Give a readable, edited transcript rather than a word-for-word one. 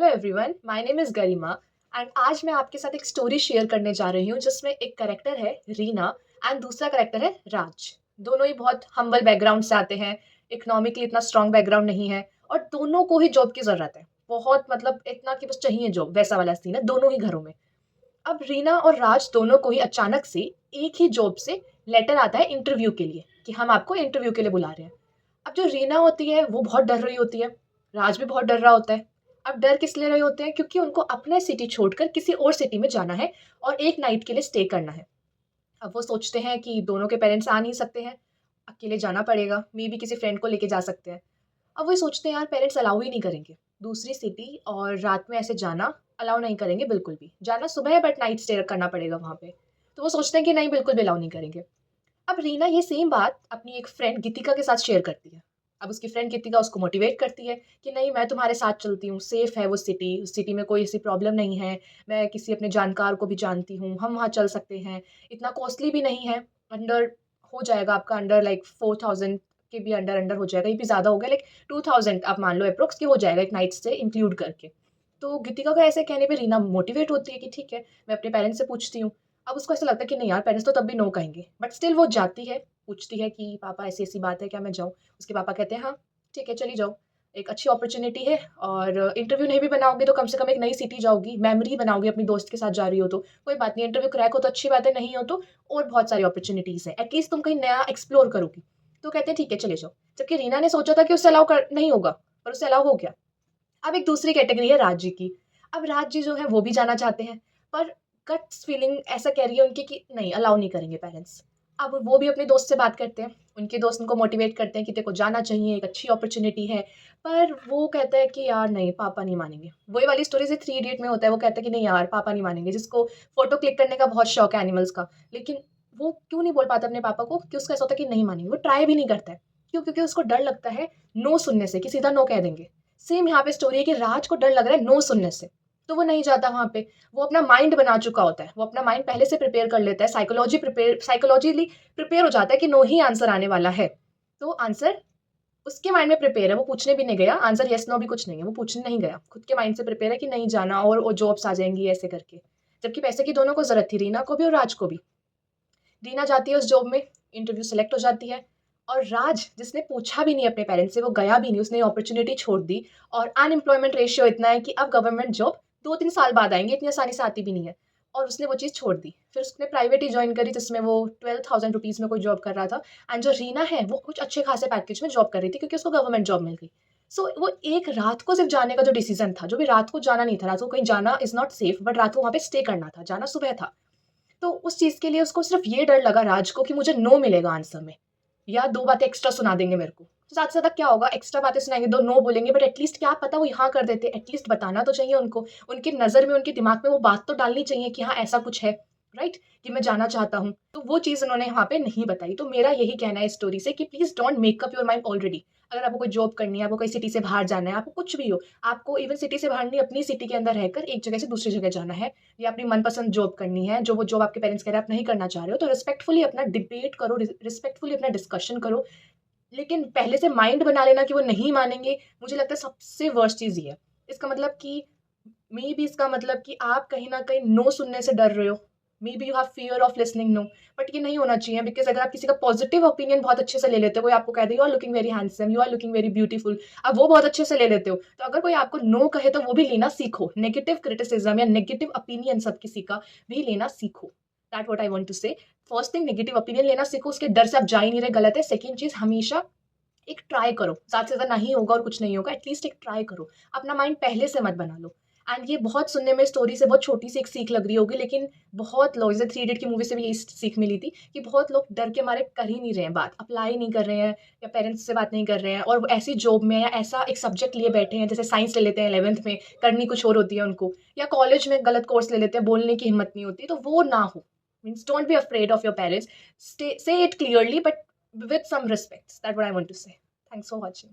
Everyone, my name is Garima and आज मैं आपके साथ एक स्टोरी शेयर करने जा रही हूँ जिसमें एक कैरेक्टर है रीना एंड दूसरा कैरेक्टर है राज। दोनों ही बहुत हम्बल बैकग्राउंड से आते हैं, इकोनॉमिकली इतना स्ट्रॉन्ग बैकग्राउंड नहीं है और दोनों को ही जॉब की ज़रूरत है। बहुत मतलब इतना कि बस चाहिए जॉब, वैसा वाला सीन है दोनों ही घरों में। अब रीना और राज दोनों को ही अचानक से एक ही जॉब से लेटर आता है इंटरव्यू के लिए कि हम आपको इंटरव्यू के लिए बुला रहे हैं। अब जो रीना होती है वो बहुत डर रही होती है, राज भी बहुत डर रहा होता है। अब डर किस लिए रहे होते हैं? क्योंकि उनको अपना सिटी छोड़कर किसी और सिटी में जाना है और एक नाइट के लिए स्टे करना है। अब वो सोचते हैं कि दोनों के पेरेंट्स आ नहीं सकते हैं, अकेले जाना पड़ेगा, मे बी किसी फ्रेंड को लेके जा सकते हैं। अब वो सोचते हैं यार पेरेंट्स अलाउ ही नहीं करेंगे, दूसरी सिटी और रात में ऐसे जाना अलाउ नहीं करेंगे बिल्कुल भी। जाना सुबह है बट नाइट स्टे करना पड़ेगा वहाँ पे। तो वो सोचते हैं कि नहीं बिल्कुल भी अलाउ नहीं करेंगे। अब रीना ये सेम बात अपनी एक फ्रेंड गीतिका के साथ शेयर करती है। अब उसकी फ्रेंड गीतिका उसको मोटिवेट करती है कि नहीं मैं तुम्हारे साथ चलती हूँ, सेफ़ है वो सिटी, उस सिटी में कोई ऐसी प्रॉब्लम नहीं है, मैं किसी अपने जानकार को भी जानती हूँ, हम वहाँ चल सकते हैं, इतना कॉस्टली भी नहीं है, अंडर हो जाएगा आपका अंडर लाइक 4000 के भी अंडर हो जाएगा, ये भी ज़्यादा हो गया लाइक 2000 आप मान लो एप्रोक्स की हो जाएगा एक नाइट स्टे इंक्लूड करके। तो गीतिका का ऐसे कहने पे रीना मोटिवेट होती है कि ठीक है, मैं अपने पेरेंट्स से पूछती हूँ। अब उसको ऐसा लगता है कि नहीं यार पेरेंट्स तो तब भी नो कहेंगे, बट स्टिल वो जाती है, पूछती है कि पापा ऐसी-ऐसी बात है, क्या मैं जाऊँ? उसके पापा कहते हैं, "हाँ, ठीक है, चली जाओ। एक अच्छी अपॉर्च्युनिटी है और इंटरव्यू नहीं भी बनाओगे तो कम से कम एक नई सिटी जाओगी, मेमोरी बनाओगी अपनी दोस्त के साथ जा रही हो तो। कोई बात नहीं, इंटरव्यू क्रैक हो तो अच्छी बात है, नहीं हो तो और बहुत सारी अपॉर्च्युनिटीज़ हैं। एटलीस्ट तुम कहीं नया एक्सप्लोर करोगी।" तो कहते हैं, "ठीक है, चले जाओ।" जबकि रीना ने सोचा था कि उससे अलाउ कर नहीं होगा, पर उससे अलाउ हो गया। अब एक दूसरी कैटेगरी है राज जी की। अब राज जी जो है वो भी जाना चाहते हैं, पर गट्स फीलिंग ऐसा कह रही है उनकी कि नहीं अलाउ नहीं करेंगे पेरेंट्स। अब वो भी अपने दोस्त से बात करते हैं, उनके दोस्त उनको मोटिवेट करते हैं कि तेरे को जाना चाहिए, एक अच्छी अपॉर्च्युनिटी है। पर वो कहता है कि यार नहीं पापा नहीं मानेंगे। वही वाली स्टोरी से थ्री इडियट में होता है, वो कहता है कि नहीं यार पापा नहीं मानेंगे, जिसको फ़ोटो क्लिक करने का बहुत शौक है एनिमल्स का। लेकिन वो क्यों नहीं बोल पाता अपने पापा को कि उसको ऐसा होता है कि नहीं मानेंगे, वो ट्राई भी नहीं करता है। क्यों? क्योंकि उसको डर लगता है नो सुनने से कि सीधा नो कह देंगे। सेम यहाँ पे स्टोरी है कि राज को डर लग रहा है नो सुनने से, तो वो नहीं जाता वहाँ पे। वो अपना माइंड बना चुका होता है, वो अपना माइंड पहले से प्रिपेयर कर लेता है, साइकोलॉजिकली प्रिपेयर हो जाता है कि नो ही आंसर आने वाला है। तो आंसर उसके माइंड में प्रिपेयर है, वो पूछने भी नहीं गया, आंसर येस नो भी कुछ नहीं है, वो पूछने नहीं गया। खुद के माइंड से प्रिपेयर है कि नहीं जाना और जॉब्स आ जाएँगी ऐसे करके। जबकि पैसे की दोनों को ज़रूरत थी, रीना को भी और राज को भी। रीना जाती है उस जॉब में, इंटरव्यू सेलेक्ट हो जाती है और राज जिसने पूछा भी नहीं अपने पेरेंट्स से, वो गया भी नहीं, उसने अपॉर्च्युनिटी छोड़ दी और अनएम्प्लॉयमेंट रेशियो इतना है कि अब गवर्नमेंट जॉब 2-3 साल बाद आएँगी, इतनी आसानी से आती भी नहीं है और उसने वो चीज़ छोड़ दी। फिर उसने प्राइवेट ही जॉइन करी जिसमें वो 12,000 रुपीज़ में कोई जॉब कर रहा था एंड जो रीना है, वो कुछ अच्छे खासे पैकेज में जॉब कर रही थी क्योंकि उसको गवर्नमेंट जॉब मिल गई। सो वो एक रात को सिर्फ़ जाने का जो डिसीज़न था, जो भी रात को जाना नहीं था, रात को कहीं जाना इज़ नॉट सेफ बट रात को वहाँ पे स्टे करना था, जाना सुबह था। तो उस चीज़ के लिए उसको सिर्फ़ ये डर लगा राज को कि मुझे नो मिलेगा आंसर में या 2 बातें एक्स्ट्रा सुना देंगे मेरे को। तो ज़्यादा से ज़्यादा क्या होगा एक्स्ट्रा बातें सुनाएँगे, 2 नो बोलेंगे बट एट लीस्ट क्या पता वो यहाँ कर देते, एट लीस्ट बताना तो चाहिए उनको। उनकी नज़र में, उनके दिमाग में वो बात तो डालनी चाहिए कि हाँ, ऐसा कुछ है, राइट? कि मैं जाना चाहता हूँ। तो वो चीज़ उन्होंने वहाँ पे नहीं बताई। तो मेरा यही कहना है इस स्टोरी से कि please don't make up your mind already. अगर आपको कोई जॉब करनी है, आपको कोई सिटी से बाहर जाना है, आपको कुछ भी हो, आपको इवन सिटी से बाहर नहीं, अपनी सिटी के अंदर रहकर एक जगह से दूसरी जगह जाना है या अपनी मनपसंद जॉब करनी है, जो वो जॉब आपके पेरेंट्स कह रहे हैं आप नहीं करना चाह रहे हो, तो रिस्पेक्टफुली अपना डिबेट करो, रिस्पेक्टफुली अपना डिस्कशन करो। लेकिन पहले से माइंड बना लेना कि वो नहीं मानेंगे, मुझे लगता है सबसे वर्स्ट चीज़ ये है। इसका मतलब कि मे बी इसका मतलब कि आप कहीं न कहीं नो सुनने से डर रहे हो। May be you have fear of listening no, but ये नहीं होना चाहिए बिकॉज़ अगर आप किसी का पॉज़िटिव ओपिनियन बहुत अच्छे से ले लेते हो, कोई आपको कह दे, "you are looking very handsome, you are looking very beautiful." आप वो बहुत अच्छे से ले लेते हो। तो अगर कोई आपको नो कहे तो वो भी लेना सीखो। नेगेटिव क्रिटिसिज़्म या नेगेटिव ओपिनियन सब किसी का भी लेना सीखो। That what I want to say. First thing negative opinion लेना सीखो, उसके डर से आप जा ही नहीं रहे, गलत है। सेकंड चीज़ हमेशा एक ट्राई करो, ज़्यादा से ज़्यादा नहीं होगा और कुछ नहीं होगा, एटलीस्ट एक ट्राई करो। अपना माइंड पहले से मत बना लो। एंड ये बहुत सुनने में स्टोरी से बहुत छोटी-सी एक सीख लग रही होगी, लेकिन बहुत लोग जैसे थ्री इडियट की मूवी से भी यही सीख मिली थी कि बहुत लोग डर के मारे कर ही नहीं रहे हैं बात, अप्लाई नहीं कर रहे हैं या पेरेंट्स से बात नहीं कर रहे हैं और वो ऐसी जॉब में या ऐसा एक सब्जेक्ट लिए बैठे हैं, जैसे साइंस ले लेते हैं 11th में, करनी कुछ और होती है उनको या कॉलेज में गलत कोर्स ले लेते हैं, बोलने की हिम्मत नहीं होती, तो वो ना हो। Means don't be afraid of your parents, stay say it clearly but with some respect, that's what I want to say. Thanks for watching.